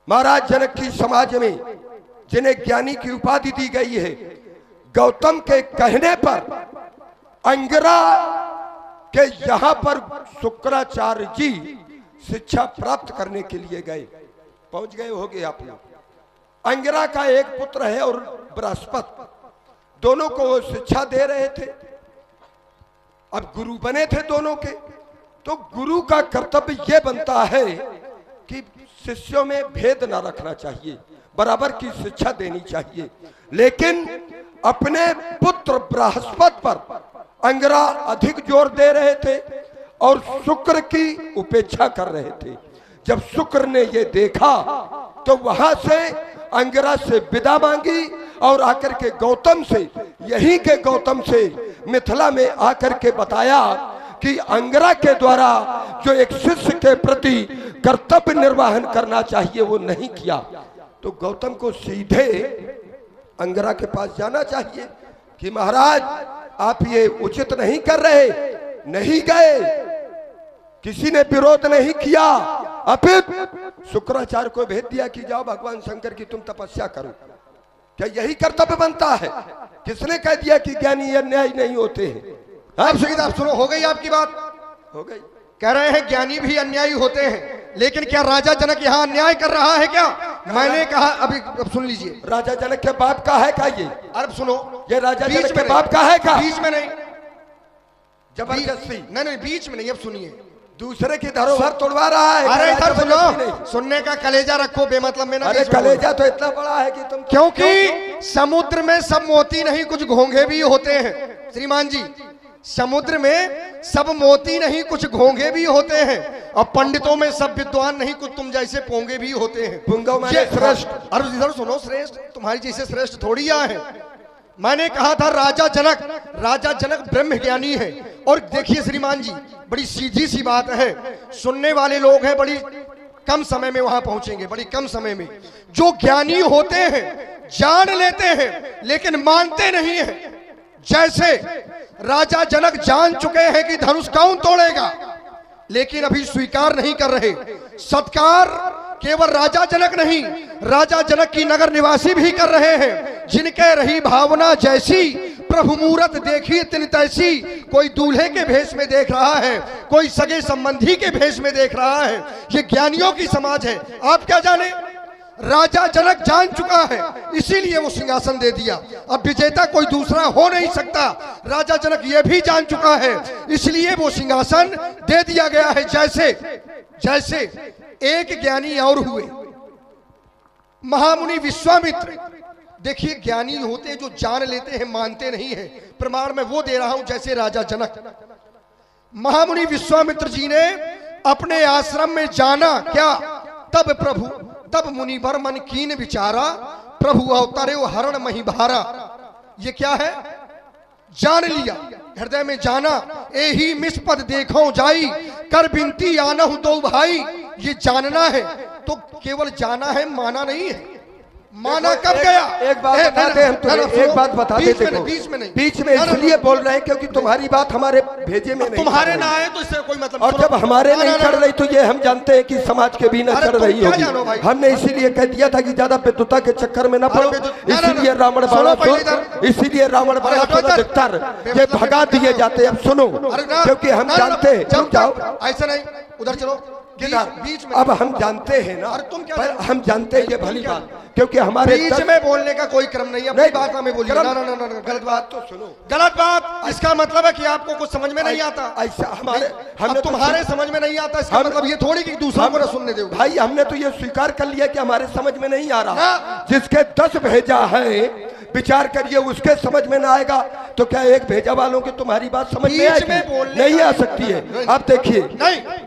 महाराज जनक की समाज में जिन्हें ज्ञानी की उपाधि दी गई है, गौतम के कहने पर अंगिरा के यहाँ पर शुक्राचार्य जी शिक्षा प्राप्त करने के लिए गए। पहुंच गए होगे आप लोग। अंगिरा का एक पुत्र है और बृहस्पति, दोनों को वो शिक्षा दे रहे थे। अब गुरु बने थे दोनों के, तो गुरु का कर्तव्य यह बनता है कि शिष्यों में भेद ना रखना चाहिए, बराबर की शिक्षा देनी चाहिए। लेकिन अपने पुत्र बृहस्पति पर अंगिरा अधिक जोर दे रहे थे और शुक्र की उपेक्षा कर रहे थे। जब शुक्र ने ये देखा तो वहां से अंगिरा से विदा मांगी और आकर के गौतम से, यहीं के गौतम से मिथिला में आकर के बताया कि अंगिरा के द्वारा जो एक शिष्य के प्रति कर्तव्य निर्वहन करना चाहिए वो नहीं किया। तो गौतम को सीधे अंगिरा के पास जाना चाहिए कि महाराज आप ये उचित नहीं कर रहे। नहीं गए, किसी ने विरोध नहीं किया, अपितु शुक्राचार्य को भेज दिया कि जाओ भगवान शंकर की तुम तपस्या करो। क्या यही कर्तव्य बनता है? किसने कह दिया कि ज्ञानी अन्यायी नहीं होते हैं? आप सुनो, हो गई आपकी बात, हो गई। कह रहे हैं ज्ञानी भी अन्यायी होते हैं, लेकिन क्या राजा जनक यहाँ अन्याय कर रहा है क्या? मैंने कहा अभी, अब सुन लीजिए, राजा जनक के बाप का है क्या ये? अरे सुनो, ये राजा जनक के बाप का है क्या? बीच में नहीं, जबरदस्ती नहीं बीच में नहीं। अब सुनिए, दूसरे की धरोहर तोड़वा रहा है। अरे इधर सुनो, सुनने का कलेजा रखो, बेमतलब में ना। अरे कलेजा तो इतना बड़ा है कि तुम, क्योंकि समुद्र में सब मोती नहीं, कुछ घोंघे भी होते हैं श्रीमान जी। समुद्र में सब मोती नहीं, कुछ घोंघे भी होते हैं। और पंडितों में सब विद्वान नहीं, कुछ तुम जैसे पोंगे भी होते हैं। श्रेष्ठ। अरे इधर सुनो, श्रेष्ठ तुम्हारी जैसे श्रेष्ठ थोड़ी यहाँ है। मैंने कहा था राजा जनक ब्रह्म ज्ञानी है। और देखिए श्रीमान जी, बड़ी सीधी सी बात है, सुनने वाले लोग हैं, बड़ी कम समय में वहां पहुंचेंगे, बड़ी कम समय में। जो ज्ञानी होते हैं जान लेते हैं लेकिन मानते नहीं है। जैसे राजा जनक जान चुके हैं कि धनुष कौन तोड़ेगा, लेकिन अभी स्वीकार नहीं कर रहे। सत्कार केवल राजा जनक नहीं, राजा जनक की नगर निवासी भी कर रहे हैं, जिनके रही भावना जैसी प्रभु मूरत देखी तिन तैसी। कोई दूल्हे के भेष में देख रहा है, कोई सगे संबंधी के भेष में देख रहा है। ये ज्ञानियों की समाज है। आप क्या जाने, राजा जनक जान चुका है, इसीलिए वो सिंहासन दे दिया। अब विजेता कोई दूसरा हो नहीं सकता। राजा जनक ये भी जान चुका है, इसलिए वो सिंहासन दे दिया गया है। जैसे एक ज्ञानी और हुए, महामुनि विश्वामित्र। देखिए ज्ञानी होते हैं जो जान लेते हैं, मानते नहीं है। प्रमाण में वो दे रहा हूं, जैसे राजा जनक। महामुनि विश्वामित्र जी ने अपने आश्रम में जाना क्या, तब मुनिवर मन कीन विचारा, प्रभु अवतारे वो हरण मही भारा। ये क्या है? जान लिया, हृदय में जाना। एही मिसपद देखो जाई, कर बिनती आनहु दो भाई। ये जानना है, तो केवल जाना है, माना नहीं है। माना कब गया? एक बात बता दे, हम तुम्हें एक बात बता दे। बीच में नहीं, बीच में इसलिए बोल रहे हैं क्योंकि तुम्हारी बात हमारे भेजे में नहीं, तुम्हारे ना आए तो इससे कोई मतलब। और जब हमारे नहीं चढ़ रही तो ये हम जानते हैं कि समाज के भी न चढ़ रही होगी। हमने इसीलिए कह दिया था कि ज्यादा विद्वता के चक्कर में न पड़ो, इसीलिए रावण बाणा, इसीलिए रावण बाणा ये भगा दिए जाते। अब सुनो, क्योंकि हम जानते हैं, जाओ ऐसा नहीं, उधर चलो बीच में। अब हम जानते हैं ना, तुम क्या, हम जानते हैं ये भली बात, क्योंकि हमारे बीच में बोलने का कोई क्रम नहीं है। अपनी बात हमें बोलिए। ना, गलत बात तो सुनो, गलत बात। इसका मतलब है कि आपको कुछ समझ में नहीं आता। ऐसा हमारे, हम तुम्हारे समझ में नहीं आता, इसका मतलब ये थोड़ी कि दूसरा को ना सुनने दो। भाई हमने तो ये स्वीकार कर लिया कि हमारे समझ में नहीं आ रहा। जिसके 10 भेजा है, विचार करिए, उसके समझ में ना आएगा तो क्या एक भेजा वालों की तुम्हारी बात समझ में आएगी? नहीं आ सकती है। अब देखिए,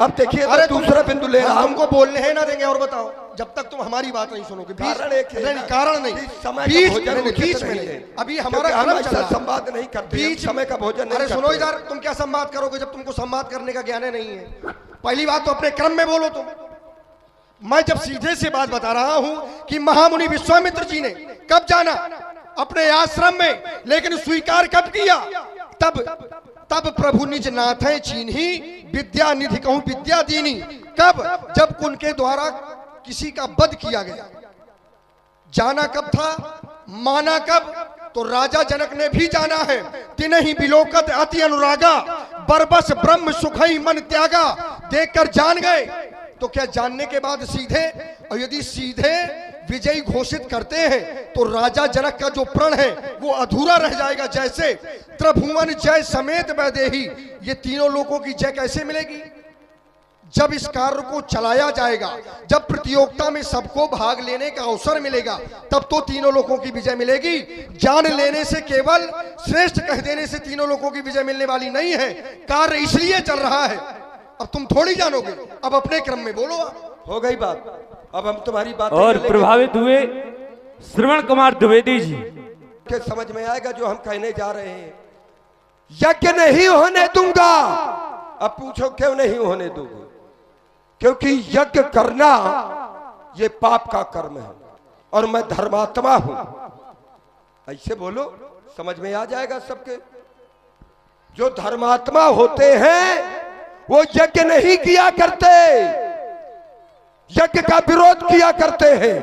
अब देखिए, अरे दूसरा बिंदु ले रहा, हमको बोलने है ना देंगे। और बताओ, जब तक तुम हमारी बात नहीं सुनोगे। कारण नहीं, बीच में नहीं। अभी हमारा संवाद नहीं करते, बीच समय का भोजन। अरे सुनो इधर, तुम क्या संवाद करोगे जब तुमको संवाद करने का ज्ञान नहीं है? पहली बात तो अपने क्रम में बोलो तुम। मैं जब सीधे से बात बता रहा हूं कि महामुनि विश्वामित्र जी ने कब जाना, अपने आश्रम में, लेकिन स्वीकार कब किया? तब प्रभु निज नाथे चीन्ही, विद्या निधि कहूं विद्या दीनी। कब? जब उनके द्वारा किसी का वध किया गया। जाना कब था, माना कब? तो राजा जनक ने भी जाना है। तिनहि बिलोकत अति अनुरागा, बरबस ब्रह्म सुखई मन त्यागा। देखकर जान गए। तो क्या जानने के बाद सीधे, और यदि सीधे विजयी घोषित करते हैं तो राजा जनक का जो प्रण है वो अधूरा रह जाएगा। जैसे त्रिभुवन जय समेत वैदेही, ये तीनों लोगों की जय कैसे मिलेगी? जब इस कार्य को चलाया जाएगा, जब प्रतियोगिता में सबको भाग लेने का अवसर मिलेगा, तब तो तीनों लोगों की विजय मिलेगी। जान लेने से, केवल श्रेष्ठ कह देने से तीनों लोगों की विजय मिलने वाली नहीं है। कार्य इसलिए चल रहा है, अब तुम थोड़ी जानोगे। अब अपने क्रम में बोलो। हो गई बात, अब हम तुम्हारी बात और प्रभावित हुए श्रवण कुमार द्विवेदी जी के समझ में आएगा जो हम कहने जा रहे हैं। यज्ञ नहीं होने दूंगा। अब पूछो क्यों नहीं होने दूंगा? क्योंकि यज्ञ करना ये पाप का कर्म है और मैं धर्मात्मा हूं। ऐसे बोलो, समझ में आ जाएगा सबके। जो धर्मात्मा होते हैं वो यज्ञ नहीं किया करते, यज्ञ का विरोध किया करते हैं।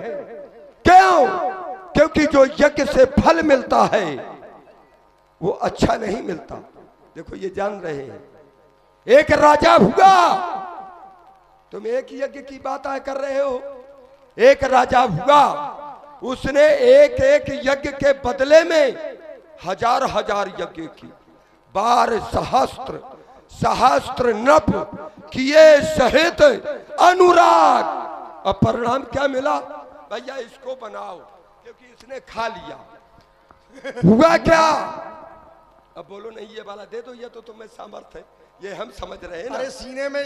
क्यों? क्योंकि जो यज्ञ से फल मिलता है वो अच्छा नहीं मिलता। देखो ये जान रहे हैं। एक राजा हुआ, तुम एक यज्ञ की बात कर रहे हो। एक राजा हुआ, उसने एक एक यज्ञ के बदले में हजार हजार यज्ञ की, 12 सहस्त्र सहस्त्र नभ किए सहित अनुराग। अब परिणाम क्या मिला? भैया इसको बनाओ क्योंकि इसने खा लिया। हुआ क्या? अब बोलो नहीं ये वाला दे दो, ये तो तुम्हें सामर्थ्य है, ये हम समझ रहे हैं ना। अरे सीने में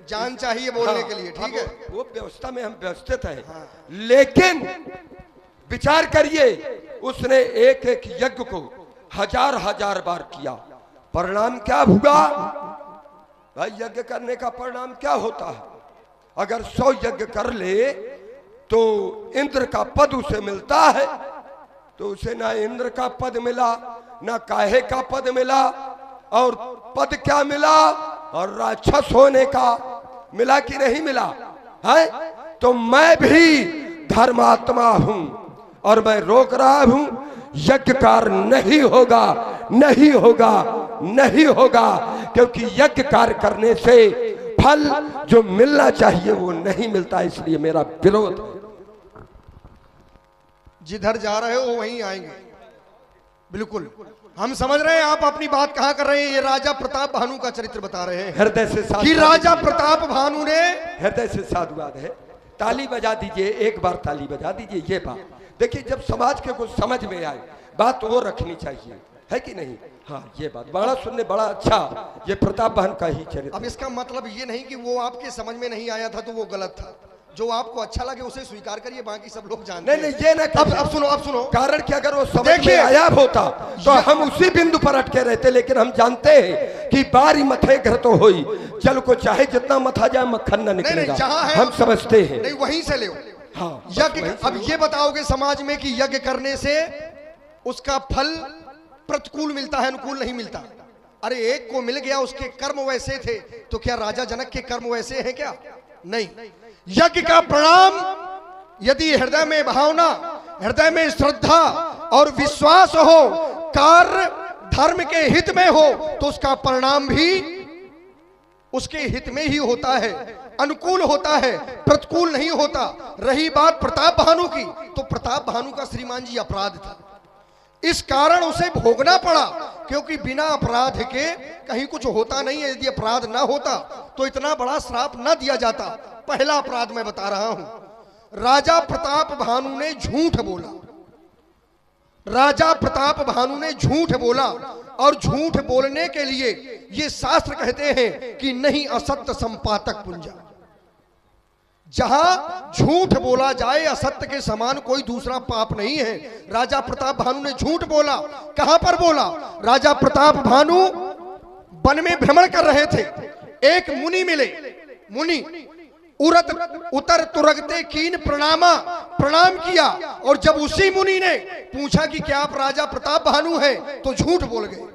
जान चाहिए बोलने के लिए, ठीक है। वो व्यवस्था में हम व्यवस्थित हैं। लेकिन विचार करिए, उसने एक एक यज्ञ को हजार हजार बार किया। परिणाम क्या हुआ? भाई यज्ञ करने का परिणाम क्या होता है? अगर 100 यज्ञ कर ले तो इंद्र का पद उसे मिलता है, तो उसे ना इंद्र का पद मिला, ना काहे का पद मिला, और पद क्या मिला? और राक्षस होने का मिला कि नहीं मिला है? तो मैं भी धर्मात्मा हूं और मैं रोक रहा हूं। यज्ञ कार्य नहीं होगा, नहीं होगा, नहीं होगा, क्योंकि यज्ञ कार्य करने से फल जो मिलना चाहिए वो नहीं मिलता। इसलिए मेरा विरोध है। जिधर जा रहे हो वहीं आएंगे। बिल्कुल हम समझ रहे हैं आप अपनी बात कहां कर रहे हैं। ये राजा प्रताप भानु का चरित्र बता रहे हैं। हृदय से कि राजा प्रताप भानु ने, हृदय से साधुवाद है। ताली बजा दीजिए, एक बार ताली बजा दीजिए। ये बात देखिए, जब समाज के कुछ समझ में आए बात वो रखनी चाहिए, है कि नहीं? हाँ, ये बात बड़ा सुनने, बड़ा अच्छा। ये प्रताप भानु का ही चरित्र। अब इसका मतलब ये नहीं कि वो आपके समझ में नहीं आया था तो वो गलत था। जो आपको अच्छा लगे उसे स्वीकार करिए, बाकी सब लोग जानते हैं। नहीं, ये ना। अब सुनो। कारण कि अगर वो समझ में आया होता तो हम उसी बिंदु पर अटके रहते। लेकिन हम जानते हैं कि बारी मथे घर तो होई, जल को चाहे जितना मथा जाए मक्खन न निकलेगा। हम समझते हैं। नहीं, वहीं से ले। हाँ, यज्ञ, अब ये बताओगे समाज में कि यज्ञ करने से उसका फल प्रतिकूल मिलता है, अनुकूल नहीं मिलता। अरे एक को मिल गया, उसके कर्म वैसे थे, तो क्या राजा जनक के कर्म वैसे हैं क्या? नहीं। यज्ञ का परिणाम यदि हृदय में भावना, हृदय में श्रद्धा और विश्वास हो, कार्य धर्म के हित में हो, तो उसका परिणाम भी उसके हित में ही होता है, अनुकूल होता है, प्रतिकूल नहीं होता। रही बात प्रताप भानु की, तो प्रताप भानु का श्रीमान जी अपराध था। इस कारण उसे भोगना पड़ा, क्योंकि बिना अपराध के कहीं कुछ होता नहीं है। यदि अपराध ना होता तो इतना बड़ा श्राप ना दिया जाता। पहला अपराध मैं बता रहा हूं। राजा प्रताप भानु ने झूठ बोला। राजा प्रताप भानु ने झूठ बोला, और झूठ बोलने के लिए ये शास्त्र कहते हैं कि नहीं असत्य संपातक पुंजा। जहां झूठ बोला जाए, असत्य के समान कोई दूसरा पाप नहीं है। राजा प्रताप भानु ने झूठ बोला। कहां पर बोला? राजा प्रताप भानु वन में भ्रमण कर रहे थे। एक मुनि मिले। मुनि उतर तुरगते कीन प्रणाम किया, और जब उसी मुनि ने पूछा कि क्या आप राजा प्रताप भानु हैं, तो झूठ बोल गए।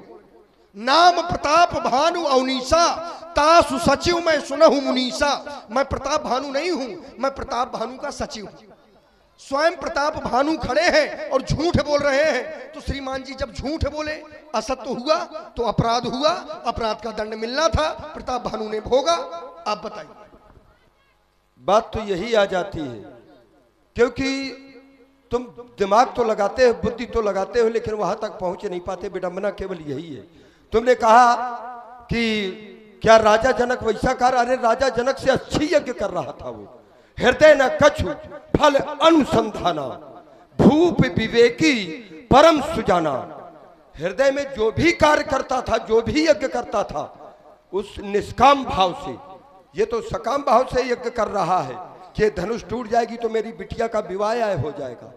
नाम प्रताप भानु अवनीसा, तासु सचिव मैं सुनहु मुनीसा। मैं प्रताप भानु नहीं हूं, मैं प्रताप भानु का सचिव हूं। स्वयं प्रताप भानु खड़े हैं और झूठ बोल रहे हैं। तो श्रीमान जी जब झूठ बोले, असत्य हुआ तो अपराध हुआ, अपराध का दंड मिलना था, प्रताप भानु ने भोगा। आप बताइए। बात तो यही आ जाती है, क्योंकि तुम दिमाग तो लगाते हो, बुद्धि तो लगाते हो, लेकिन वहां तक पहुंच नहीं पाते। विडंबना केवल यही है। तुमने कहा कि क्या राजा जनक वैसा कर, अरे राजा जनक से अच्छी यज्ञ कर रहा था वो। हृदय न कछु फल अनुसंधाना, भूप विवेकी परम सुजाना। हृदय में जो भी कार्य करता था, जो भी यज्ञ करता था, उस निष्काम भाव से, ये तो सकाम भाव से यज्ञ कर रहा है कि धनुष टूट जाएगी तो मेरी बिटिया का विवाह हो जाएगा।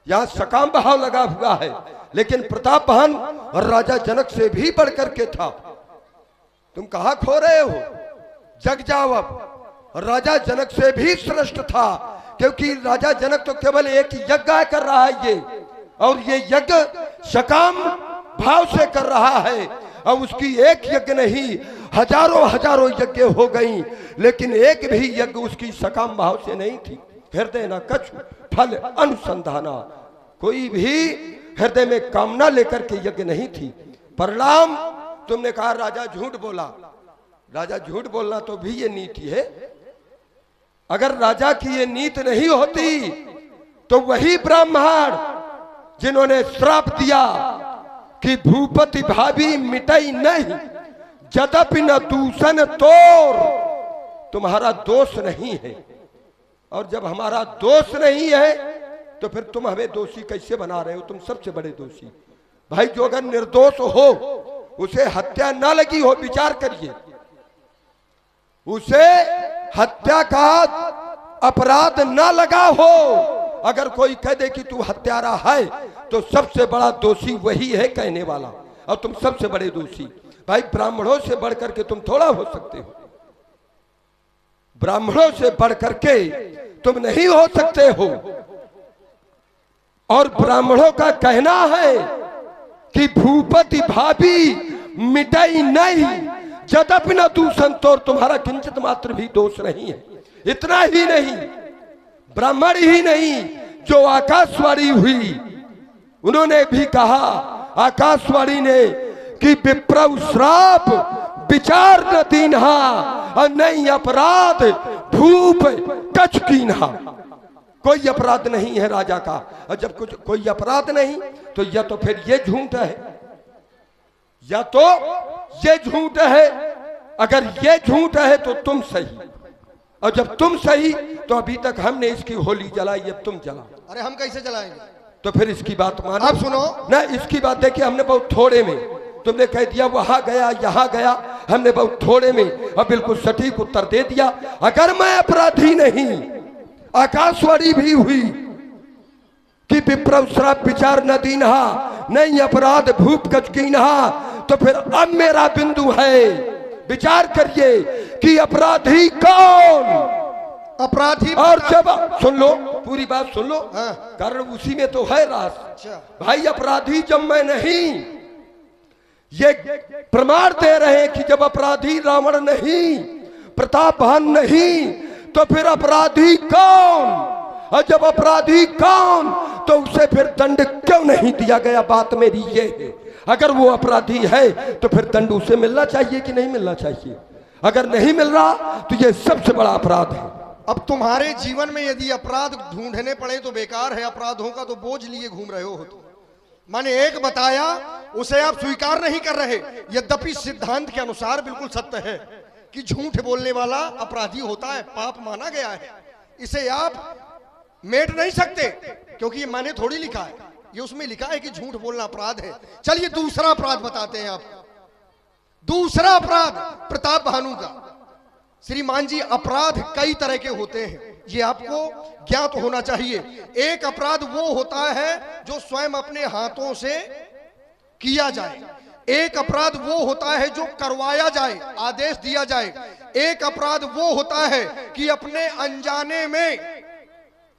यहां सकाम भाव लगा हुआ है, लेकिन प्रतापवान और राजा जनक से भी बढ़कर के था। तुम कहां खो रहे हो? जग जाओ अब। राजा जनक से भी श्रेष्ठ था, क्योंकि राजा जनक तो केवल एक यज्ञ कर रहा है ये, और ये यज्ञ सकाम भाव से कर रहा है। और उसकी एक यज्ञ नहीं, हजारों हजारों यज्ञ हो गई, लेकिन एक भी यज्ञ उसकी सकाम भाव से नहीं थी। हृदय न कछु फल अनुसंधाना, कोई भी हृदय में कामना लेकर के यज्ञ नहीं थी। परिणाम, तुमने कहा राजा झूठ बोला। राजा झूठ बोलना तो भी ये नीति है। अगर राजा की ये नीति नहीं होती तो वही ब्राह्मण जिन्होंने श्राप दिया कि भूपति भाभी मिटई नहीं, जदपि न दूषण तोर, तुम्हारा दोष नहीं है। और जब हमारा दोष नहीं है तो फिर तुम हमें दोषी कैसे बना रहे हो? तुम सबसे बड़े दोषी। भाई जो अगर निर्दोष हो, उसे हत्या ना लगी हो, विचार करिए, उसे हत्या का अपराध ना लगा हो, अगर कोई कह दे कि तू हत्यारा है, तो सबसे बड़ा दोषी वही है कहने वाला, और तुम सबसे बड़े दोषी। भाई ब्राह्मणों से बढ़कर के तुम थोड़ा हो सकते हो, ब्राह्मणों से बढ़कर के तुम नहीं हो सकते हो। और ब्राह्मणों का कहना है कि भूपति भाभी मिटाई नहीं, जदपि न दूषण तोर, तुम्हारा किंचित मात्र भी दोष नहीं है। इतना ही नहीं, ब्राह्मण ही नहीं, जो आकाशवाणी हुई, उन्होंने भी कहा, आकाशवाणी ने, कि विप्रव श्राप विचार न दीन्हा, और नहीं अपराध भूप कछ कीन्हा। कोई अपराध नहीं है राजा का, और जब कुछ कोई अपराध नहीं तो या तो फिर ये झूठ है, या तो ये झूठ है। अगर ये झूठ है तो तुम सही, और जब तुम सही तो अभी तक हमने इसकी होली जलाई, अब तुम जलाओ। अरे हम कैसे जलाएंगे? तो फिर इसकी बात मानो। आप सुनो ना, इसकी बात देखिए, हमने बहुत थोड़े में, तुमने कह दिया वहां गया यहाँ गया, हमने बहुत थोड़े में और बिल्कुल सटीक उत्तर दे दिया। अगर मैं अपराधी नहीं, आकाशवाणी भी हुई कि विप्रव श्राप विचार न दीन्हा, नहीं अपराध भूप कछ कीन्हा, तो फिर अब मेरा बिंदु है, विचार करिए कि अपराधी कौन? अपराधी। और जब सुन लो, पूरी बात सुन लो, हाँ। कारण उसी में तो है रास। अच्छा। भाई अपराधी जब मैं नहीं, ये प्रमाण दे रहे हैं कि जब अपराधी रावण नहीं, प्रतापवान नहीं, तो फिर अपराधी कौन? और जब अपराधी कौन, तो उसे फिर दंड क्यों नहीं दिया गया? बात मेरी ये है, अगर वो अपराधी है तो फिर दंड उसे मिलना चाहिए कि नहीं मिलना चाहिए? अगर नहीं मिल रहा तो ये सबसे बड़ा अपराध है। अब तुम्हारे जीवन में यदि अपराध ढूंढने पड़े तो बेकार है, अपराधों का तो बोझ लिए घूम रहे हो तो। मैंने एक बताया, उसे आप स्वीकार नहीं कर रहे, यद्यपि सिद्धांत के अनुसार बिल्कुल सत्य है कि झूठ बोलने वाला अपराधी होता है, पाप माना गया है। इसे आप मेट नहीं सकते, क्योंकि ये मैंने थोड़ी लिखा है, ये उसमें लिखा है कि झूठ बोलना अपराध है। चलिए दूसरा अपराध बताते हैं आप। दूसरा अपराध प्रताप भानु का। श्रीमान जी, अपराध कई तरह के होते हैं, ये आपको ज्ञात होना चाहिए। एक अपराध वो होता है जो स्वयं अपने हाथों से किया जाए, एक अपराध वो होता है जो करवाया जाए, आदेश दिया जाए, एक अपराध वो होता है कि अपने अनजाने में,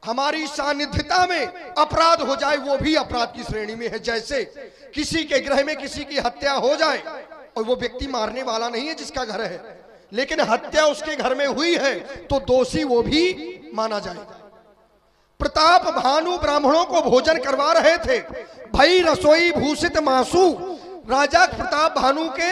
हमारी सानिध्यता में अपराध हो जाए, वो भी अपराध की श्रेणी में है। जैसे किसी के गृह में किसी की हत्या हो जाए और वो व्यक्ति मारने वाला नहीं है जिसका घर है, लेकिन हत्या उसके घर में हुई है तो दोषी वो भी माना जाएगा। प्रताप भानु ब्राह्मणों को भोजन करवा रहे थे। भाई रसोई भूषित मासू, राजा प्रताप भानु के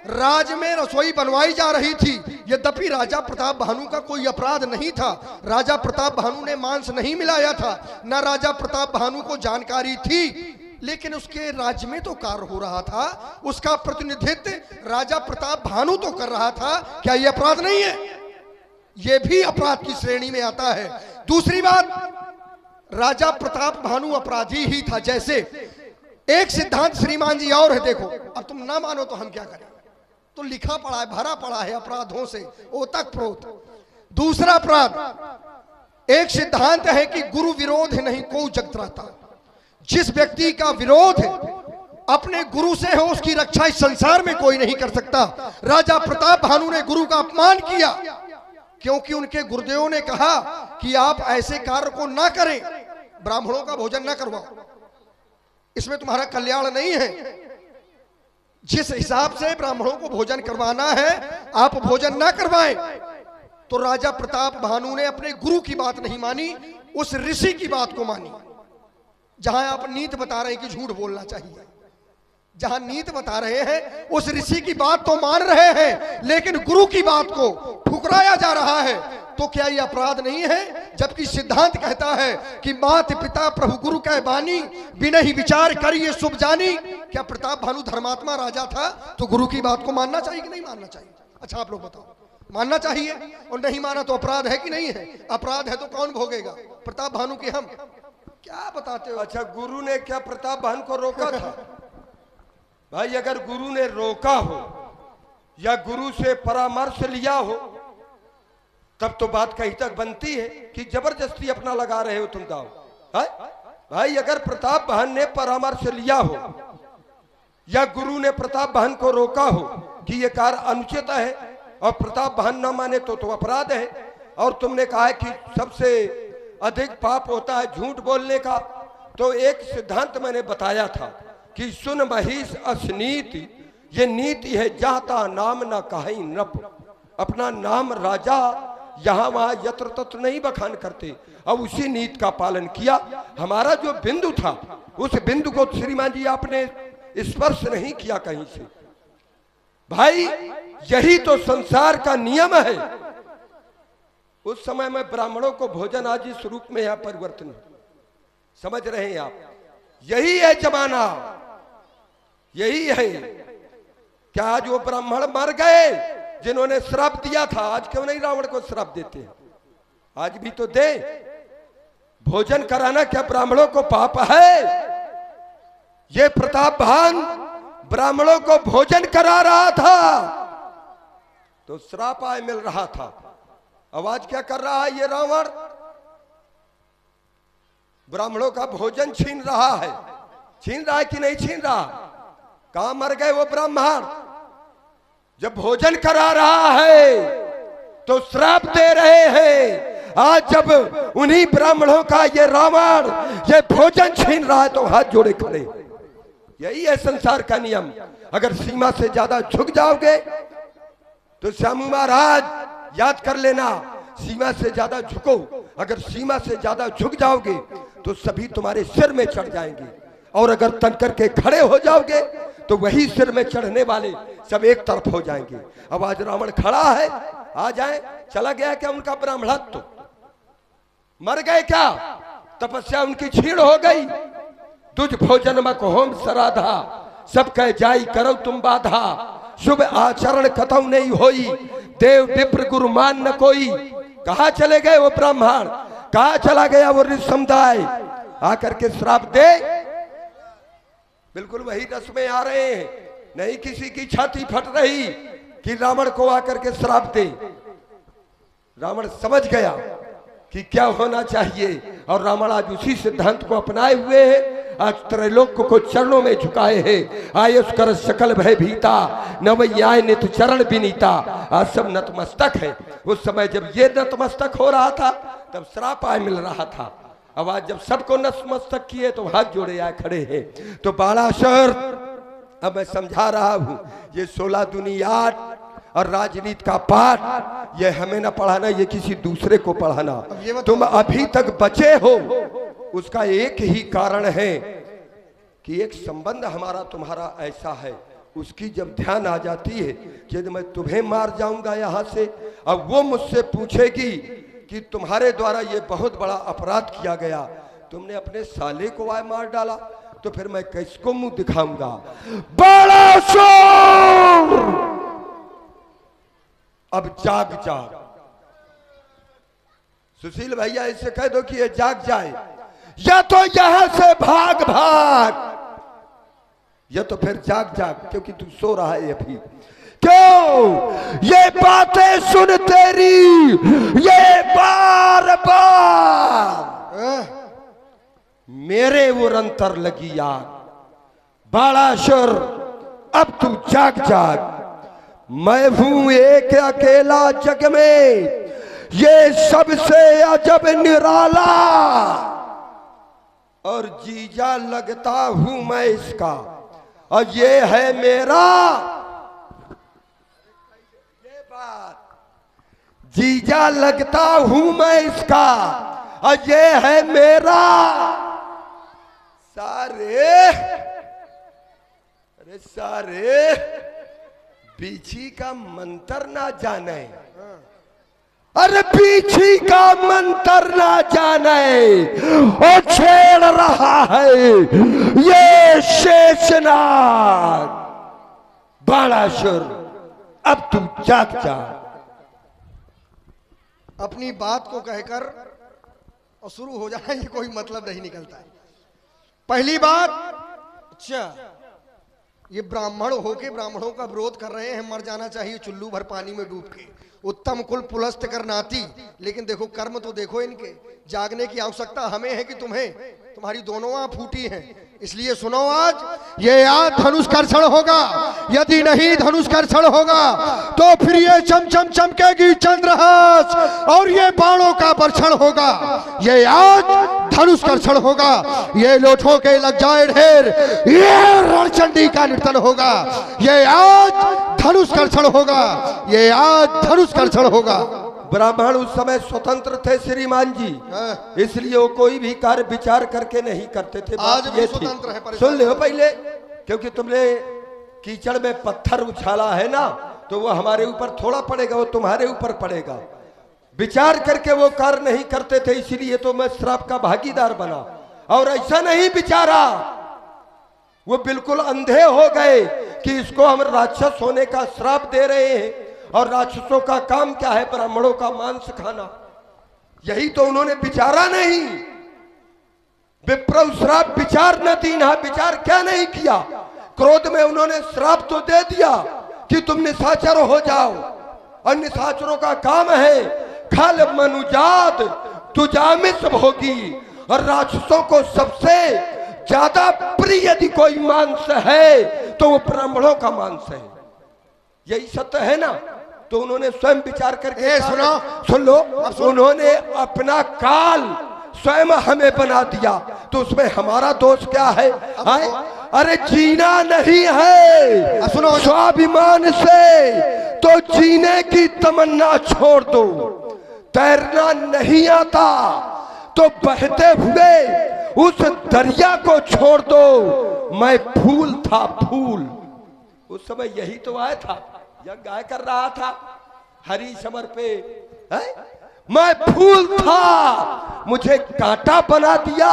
राज में रसोई बनवाई जा रही थी। यद्यपि राजा प्रताप भानु का कोई अपराध नहीं था, राजा प्रताप भानु ने मांस नहीं मिलाया था, न राजा प्रताप भानु को जानकारी थी, लेकिन उसके राज्य में तो कार्य हो रहा था, उसका प्रतिनिधित्व राजा प्रताप भानु तो कर रहा था। क्या यह अपराध नहीं है? यह भी अपराध की श्रेणी में आता है। दूसरी बात, राजा प्रताप भानु अपराधी ही था। जैसे एक सिद्धांत श्रीमान जी और है, देखो, अब तुम ना मानो तो हम क्या करें, तो लिखा पड़ा है, भरा पड़ा है अपराधों से ओतप्रोत। दूसरा अपराध, एक सिद्धांत है कि गुरु विरोध नहीं को जगत रहता। जिस व्यक्ति का विरोध अपने गुरु से हो उसकी रक्षा इस संसार में कोई नहीं कर सकता। राजा प्रताप भानु ने गुरु का अपमान किया क्योंकि उनके गुरुदेव ने कहा कि आप ऐसे कार्य को ना करें, ब्राह्मणों का भोजन ना करवाओ, इसमें तुम्हारा कल्याण नहीं है। जिस हिसाब से ब्राह्मणों को भोजन करवाना है आप भोजन ना करवाएं। तो राजा प्रताप भानु ने अपने गुरु की बात नहीं मानी, उस ऋषि की बात को मानी। जहां आप नीति बता रहे हैं कि झूठ बोलना चाहिए, जहां नीति बता रहे हैं उस ऋषि की बात तो मान रहे हैं, लेकिन गुरु की बात को ठुकराया जा रहा है। तो क्या यह अपराध नहीं है? जबकि सिद्धांत कहता है कि मात पिता प्रभु गुरु कह बानी, बिना ही विचार करिए शुभ जानी। क्या प्रताप भानु धर्मात्मा राजा था तो गुरु की बात को मानना चाहिए कि नहीं मानना चाहिए? अच्छा आप लोग बताओ, मानना चाहिए? और नहीं माना तो अपराध है कि नहीं है? अपराध है तो कौन भोगेगा? प्रताप भानु की हम क्या बताते हो? अच्छा, गुरु ने क्या प्रताप भानु को रोका था? भाई अगर गुरु ने रोका हो या गुरु से परामर्श लिया हो तब तो बात कहीं तक बनती है कि जबरदस्ती अपना लगा रहे हो तुम दाव है? भाई अगर प्रताप भानु ने परामर्श लिया हो या गुरु ने प्रताप भानु को रोका हो कि यह कार्य अनुचित है और प्रताप भानु न माने तो अपराध है। और तुमने कहा है कि सबसे अधिक पाप होता है झूठ बोलने का, तो एक सिद्धांत मैंने बताया था कि सुन महिष असनीति, ये नीति है जाता नाम ना कहीं नप। अपना नाम राजा यहां वहां यत्र तत्र नहीं बखान करते। अब उसी नीति का पालन किया। हमारा जो बिंदु था उस बिंदु को श्रीमान जी आपने स्पर्श नहीं किया कहीं से। भाई यही तो संसार का नियम है। उस समय में ब्राह्मणों को भोजन आज इस रूप में यहां परिवर्तन, समझ रहे हैं आप? यही है जमाना, यही है। क्या आज वो ब्राह्मण मर गए जिन्होंने श्राप दिया था? आज क्यों नहीं रावण को श्राप देते हैं? आज भी तो दे। भोजन कराना क्या ब्राह्मणों को पाप है? ये प्रताप भानु ब्राह्मणों को भोजन करा रहा था तो श्राप आय मिल रहा था। अब आज क्या कर रहा है ये रावण? ब्राह्मणों का भोजन छीन रहा है। छीन रहा है कि नहीं छीन रहा? कहां मर गए वो ब्राह्मण? जब भोजन करा रहा है तो श्राप दे रहे हैं। आज जब उन्हीं ब्राह्मणों का ये रावण ये भोजन छीन रहा है तो हाथ जोड़े खड़े। यही है संसार का नियम। अगर सीमा से ज्यादा झुक जाओगे तो श्यामू महाराज याद कर लेना, सीमा से ज्यादा झुको। अगर सीमा से ज्यादा झुक जाओगे तो सभी तुम्हारे सिर में चढ़ जाएंगे, और अगर तन करके खड़े हो जाओगे तो वही सिर में चढ़ने वाले सब एक तरफ हो जाएंगे। अब आज रावण खड़ा है, आ जाए। चला गया क्या उनका ब्राह्मणत्व? मर गए क्या? तपस्या उनकी छीण हो गई। तुझ भोजन मक होम सराधा, सब कह जाई करो तुम बाधा। शुभ आचरण कथौ नहीं होई, देव विप्र गुरु मान न कोई। कहा चले गए वो ब्राह्मण? कहा चला गया वो ऋषि समुदाय? आकर के श्राप दे। बिल्कुल वही रस में आ रहे हैं। नहीं किसी की छाती फट रही कि रावण को आकर के श्राप दे। रावण समझ गया कि क्या होना चाहिए, और रावण आज उसी सिद्धांत को अपनाए हुए है। आज त्रैलोक को चरणों में झुकाए हैं। आयुष कर सकल भय भीता, नवैयाय नित चरण विनीता। आज सब नतमस्तक है। उस समय जब ये नतमस्तक हो रहा था तब श्राप आय मिल रहा था। अब आज जब सबको नतमस्तक किए तो हाथ जोड़े आए खड़े हैं। तो बालासर अब मैं समझा रहा हूं, ये 16 दूनी 8 और राजनीति का पाठ ये हमें ना पढ़ाना, ये किसी दूसरे को पढ़ाना। तुम अभी तक बचे हो, उसका एक ही कारण है कि एक संबंध हमारा तुम्हारा ऐसा है, उसकी जब ध्यान आ जाती है कि यदि मैं तुम्हें मार जाऊंगा यहाँ से, अब वो मुझसे पूछेगी कि तुम्हारे द्वारा ये बहुत बड़ा अपराध किया गया, तुमने अपने साले को आए मार डाला, तो फिर मैं किसको मुंह दिखाऊंगा। बड़ा शोर, अब जाग जाग। सुशील भैया इसे कह दो कि ये जाग जाए, या तो यहां से भाग भाग, या तो फिर जाग जाग, क्योंकि तू सो रहा है अभी। क्यों ये बातें सुन तेरी ये बार बार मेरे उर अंतर लगी यार। बालाशुर अब तू जाग जाग, मैं हूं एक अकेला जग में, ये सबसे अजब निराला, और जीजा लगता हूं मैं इसका, और ये है मेरा, ये बात, जीजा लगता हूं मैं इसका, और ये है मेरा सारे बीछी का मंत्र ना जाने, अरे बीछी का मंत्र ना जाने, और छेड़ रहा है ये शेषनाग। बाणासुर अब तुम जाग जा। अपनी बात को कहकर और शुरू हो जाना, ये कोई मतलब नहीं निकलता है। पहली बात, अच्छा ये ब्राह्मण होके ब्राह्मणों का विरोध कर रहे हैं, मर जाना चाहिए चुल्लू भर पानी में डूब के, उत्तम कुल पुलस्त कर नाती। लेकिन देखो कर्म तो देखो इनके, जागने की आवश्यकता हमें है कि तुम्हें, तुम्हारी दोनों आंख फूटी हैं। इसलिए सुनो, आज ये याद धनुष कर्षण होगा, यदि नहीं धनुष कर्षण होगा तो फिर ये चमचम चमकेगी चंद्रहास और ये बाणों का वर्षण होगा। ये आज धनुष कर्षण होगा, ये लोठों के लग जाए ढेर, ये रणचंडी का नर्तन होगा। ये आज धनुष कर्षण होगा, ये आज धनुष कर्षण होगा। ब्राह्मण उस समय स्वतंत्र थे श्रीमान जी, इसलिए वो कोई भी कार्य विचार करके नहीं करते थे। आज भी ये स्वतंत्र है, सुन लो पहले, क्योंकि तुमने कीचड़ में पत्थर उछाला है ना, तो वो हमारे ऊपर थोड़ा पड़ेगा, वो तुम्हारे ऊपर पड़ेगा। विचार करके वो कार्य नहीं करते थे, इसीलिए तो मैं श्राप का भागीदार बना। और ऐसा नहीं विचारा, वो बिल्कुल अंधे हो गए कि इसको हम राक्षस होने का श्राप दे रहे हैं, और राक्षसों का काम क्या है, ब्राह्मणों का मांस खाना। यही तो उन्होंने विचारा नहीं। विप्र श्राप विचार न दीना, विचार क्या नहीं किया, क्रोध में उन्होंने श्राप तो दे दिया कि तुम निशाचर हो जाओ, और निशाचरों का काम है खल मनुजात तुजामिस भोगी। और राक्षसों को सबसे ज्यादा प्रिय यदि कोई मांस है तो वो ब्राह्मणों का मांस है। यही सत्य है ना। तो उन्होंने स्वयं विचार करके सुन लो, उन्होंने अपना काल स्वयं हमें बना दिया, तो उसमें हमारा दोष क्या है? अरे जीना नहीं है सुनो स्वाभिमान से, तो जीने की तमन्ना छोड़ दो। तैरना नहीं आता तो बहते हुए उस दरिया को छोड़ दो। मैं फूल था, फूल। उस समय यही तो आया था, यह गाय कर रहा था हरी समर पे, है? मैं फूल था, मुझे कांटा बना दिया,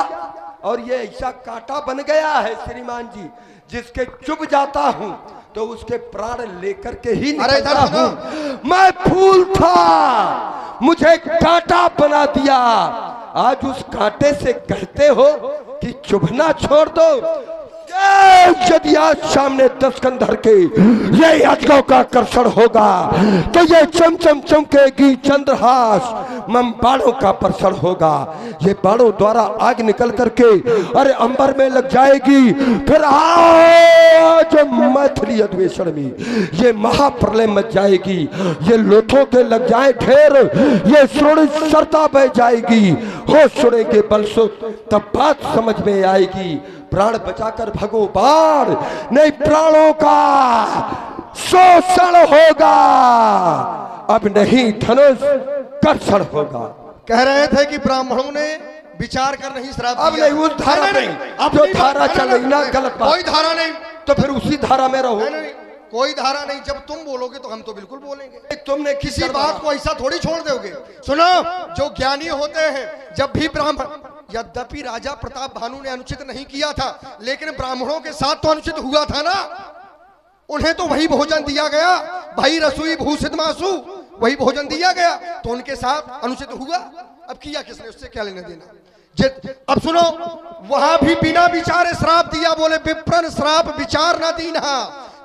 और ये ऐसा कांटा बन गया है श्रीमान जी, जिसके चुभ जाता हूं तो उसके प्राण लेकर के ही निकलता हूं। मैं फूल था, मुझे कांटा बना दिया। आज उस कांटे से कहते हो कि चुभना छोड़ दो। यदि आज सामने 10 कंधर के ये अजगों का कर्षण होगा तो ये चमचम चमकेगी चंद्रहास, मम बाणों का वर्षण होगा। ये बाणों द्वारा आग निकल करके अरे अंबर में लग जाएगी। फिर आज मैथिली अधिवेशन में ये महाप्रलय मच जाएगी। ये लोथों के लग जाए ढेर, ये सुण सरता बह जाएगी। होश सुनेंगे बलसो तब बात समझ में आएगी। प्राण बचाकर भगो बाण, नहीं प्राणों का शोषण होगा, अब नहीं धनुष कर्षण होगा। कह रहे थे कि ब्राह्मणों ने विचार कर नहीं श्राप अब दिया। नहीं, उस धारा नहीं, अब जो धारा चल रही ना गलत बात, कोई धारा नहीं, तो फिर उसी धारा में रहो। नहीं, नहीं, कोई धारा नहीं। जब तुम बोलोगे तो हम तो बिल्कुल बोलेंगे। तुमने किसी बात को ऐसा थोड़ी छोड़ दोगे। सुनो, जो ज्ञानी होते हैं, जब भी ब्राह्मण, यद्यपि राजा प्रताप भानु ने अनुचित नहीं किया था, लेकिन ब्राह्मणों के साथ तो अनुचित हुआ था ना। उन्हें तो वही भोजन दिया गया, भाई रसोई भूषित मासु, वही भोजन दिया गया, तो उनके साथ अनुचित हुआ। अब किया किसने, उससे क्या लेना देना। अब सुनो, वहां भी बिना विचारे श्राप दिया, बोले विप्रन श्राप विचार न दीना।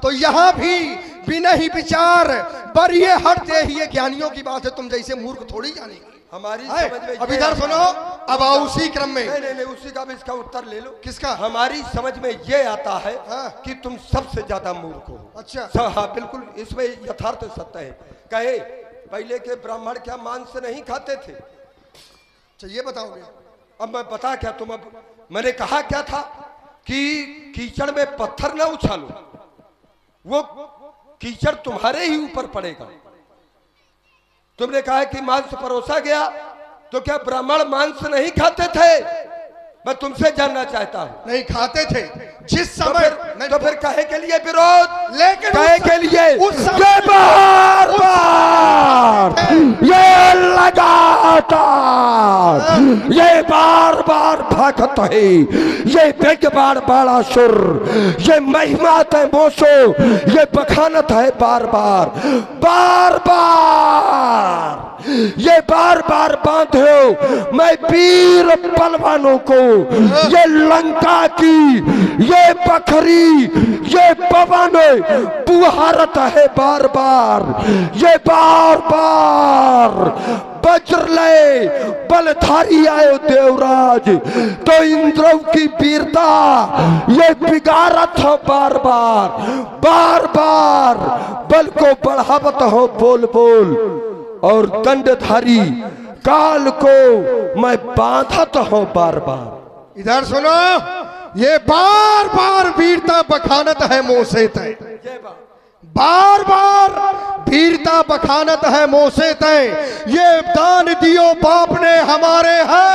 तो यहां भी बिना ही विचार पर ये हटते ही, ये ज्ञानियों की बात है, तुम जैसे मूर्ख थोड़ी जानेंगे। हमारी समझ में अब इधर सुनो, अब आओ उसी क्रम में। नहीं, उसी का भी इसका उत्तर ले लो। किसका? हमारी समझ में ये आता है हाँ। कि तुम सबसे ज्यादा मूर्ख हो। अच्छा। हाँ, बिल्कुल, इसमें यथार्थ सत्य है। कहे पहले के ब्राह्मण क्या मांस नहीं खाते थे? ये बताओगे? अब मैं बता क्या, तुम, अब मैंने कहा क्या था कि कीचड़ में पत्थर ना उछालो, वो कीचड़ तुम्हारे ही ऊपर पड़ेगा। तुमने कहा कि मांस परोसा गया, तो क्या ब्राह्मण मांस नहीं खाते थे? मैं तुमसे जानना चाहता हूं। नहीं खाते थे जिस समय। तो फिर कहे के लिए विरोध, लेकिन कहे के लिए उस समय ये बार बार, ये लगातार, ये बार बार भक्त है, ये बेग बार बाड़ा सुर, ये महिमा है मोसो, ये बखानत है बार बार, बार बार, ये बार बार बांधो मैं वीर पलवानों को, ये लंका की, ये बकरी, ये पवन बुहारत है बार बार, ये बार बार वज्र ले बलधारी आयो देवराज, तो इंद्रव की वीरता ये बिगाड़त हो बार बार, बार बार बल को बढ़ावत हो बोल बोल, और दंडधारी काल को मैं बांधत हूं बार बार। इधर सुनो, ये बार बार वीरता बखानत है मुंह से तय, बार बार वीरता बखानत है मुंह से तय, ये दान दियो बाप ने हमारे है,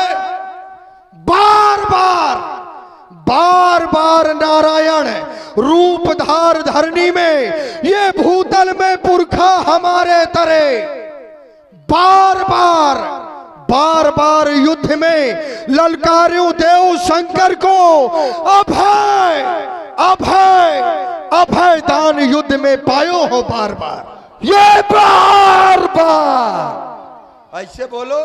बार बार, बार बार नारायण रूप धार धरनी में, ये भूतल में पुरखा हमारे तरे, बार बार, बार बार युद्ध में ललकार्यों देव शंकर को, अभय अभय अभय दान युद्ध में पायो हो बार बार, ये बार बार। ऐसे बोलो,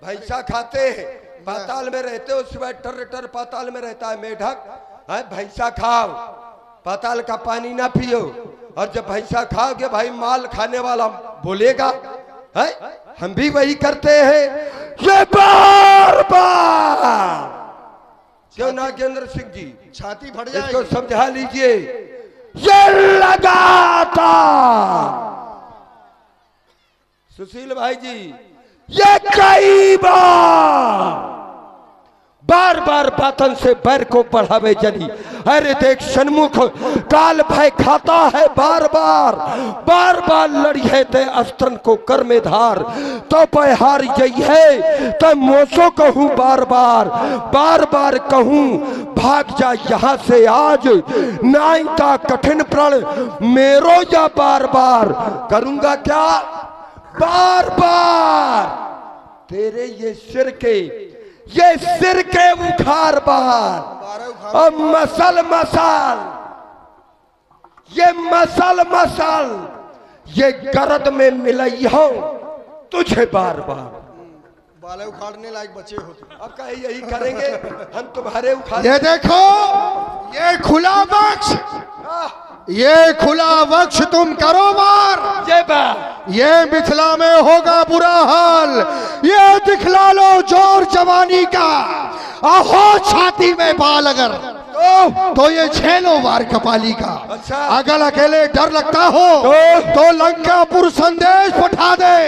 भैंसा खाते हैं, पाताल में रहते हो, सिवाय टर टर पाताल में रहता है मेढक, है भैंसा खाओ, पाताल का पानी ना पियो, और जब भैंसा खाओगे भाई माल खाने वाला बोलेगा, है हम भी वही करते हैं, ये बार बार। क्यों नागेंद्र सिंह जी, छाती फट इसको जाएगी। समझा लीजिए, ये लगातार। सुशील भाई जी, ये कई बार, बार बार बातन से बैर को बढ़ावे जनी, अरे देख सन्मुख काल भय खाता है बार बार, बार बार लड़ी है ते अस्त्रन को कर में धार, तो पहार जई है तो मोसो कहूं बार बार, बार बार कहूं भाग जा यहाँ से आज, नाइता कठिन प्रण मेरो या बार बार करूंगा क्या, बार बार तेरे ये सिर के उखार बार, और मसल मसल, ये मसल मसल, ये गरद में मिलई हो तुझे बार बार। बाले उखाड़ने लायक बचे होते। अब कहे यही करेंगे हम तुम्हारे उखाड़। ये देखो, ये खुला वक्ष, ये खुला वक्ष तुम करो बार, ये मिथिला में होगा बुरा हाल, ये दिखला लो जोर जवानी का, आहो छाती में बाल अगर तो ये छेलो बार कपाली का। अच्छा। अगर अकेले डर लगता हो तो लंकापुर संदेश पठा दे,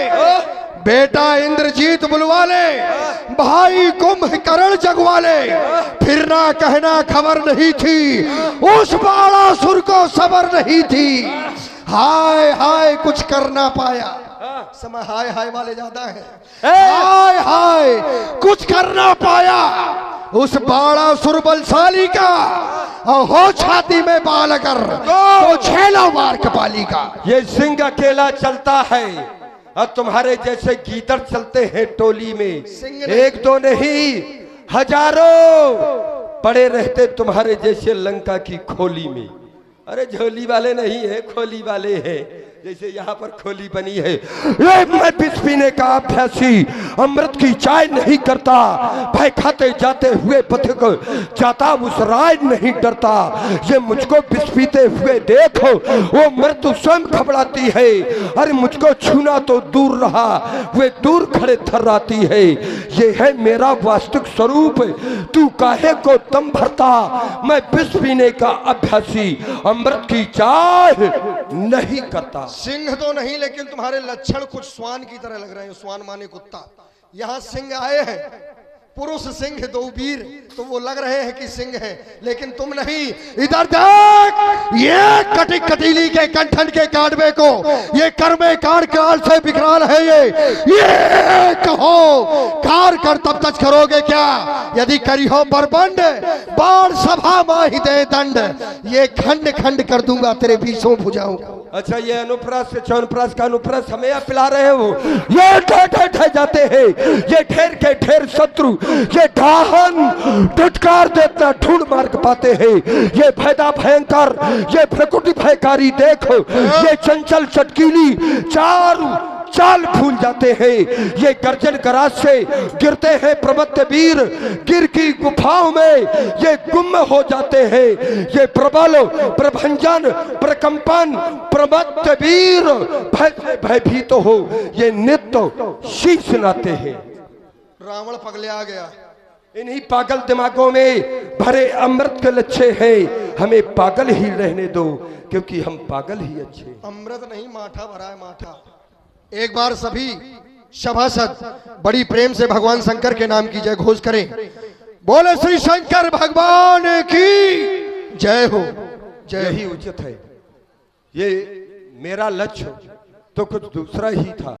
बेटा इंद्रजीत बुलवा ले, भाई कुंभकर्ण जगवा ले, फिर ना कहना खबर नहीं थी, उस बाणासुर को सबर नहीं थी, हाय हाय कुछ कर ना पाया। समय हाय हाय वाले ज्यादा है। हाय हाय कुछ कर ना पाया उस बाड़ा सुरबलशाली का, और हो छाती में बाल कर तो छेला मार कपाली का। ये सिंह अकेला चलता है और तुम्हारे जैसे गीदड़ चलते हैं टोली में। एक दो नहीं, हजारों पड़े रहते तुम्हारे जैसे लंका की खोली में। अरे झोली वाले नहीं है, खोली वाले हैं, जैसे यहाँ पर खोली बनी है। ये मैं विष पीने का अभ्यासी अमृत की चाय नहीं करता, भय खाते जाते हुए पथिक जाता मुसराय नहीं डरता। ये मुझको विष पीते हुए देखो, वो मृत्यु स्वयं घबराती है। अरे मुझको छूना तो दूर रहा, वे दूर खड़े थर्राती है। ये है मेरा वास्तविक स्वरूप, तू काहे को दम भरता। मैं विष पीने का अभ्यासी अमृत की चाय नहीं करता। सिंह तो नहीं, लेकिन तुम्हारे लक्षण कुछ श्वान की तरह लग रहे हैं। श्वान माने कुत्ता। यहाँ सिंह आए हैं, पुरुष सिंह दो वीर, तो वो लग रहे हैं कि सिंह है, लेकिन तुम नहीं। इधर देख, ये कटी कटीली के कंठन के काटवे को, ये कर्मे काट काल से विकराल है। ये कहो कार कर तब तक करोगे क्या, यदि करी हो बरबंड बाण सभा माही दे दंड। ये खंड खंड कर दूंगा तेरे बीचों भुजाओं। अच्छा, ये अनुप्रास से चौनप्रास का अनुप्रास हमें आप पिला रहे हो। ये ठे जाते हैं, ये ठेर के ठेर शत्रु, ये ढाहन टटकार देता ढूंढ मार्ग पाते हैं। ये भयदा भयंकर, ये प्रकृति भयकारी देखो, ये चंचल चटकीली चारू चाल भूल जाते हैं। ये गर्जन गराज से गिरते हैं प्रमत्त वीर, गिर की गुफाओं में ये गुम हो जाते हैं। ये प्रबल प्रभंजन प्रकंपन प्रमत्त वीर भय से भयभीत हो, ये नित्य शीश नाते हैं। रावण पगले आ गया। इन्हीं पागल दिमागों में भरे अमृत के लच्छे हैं। हमें पागल ही रहने दो, क्योंकि हम पागल ही अच्छे। अमृत नहीं, माठा भरा है, माठा। एक बार सभी सभासद बड़ी प्रेम से भगवान शंकर के नाम की जय घोष करें। बोले श्री शंकर भगवान की जय हो। जय यही उचित है। ये मेरा लक्ष्य तो कुछ दूसरा ही था।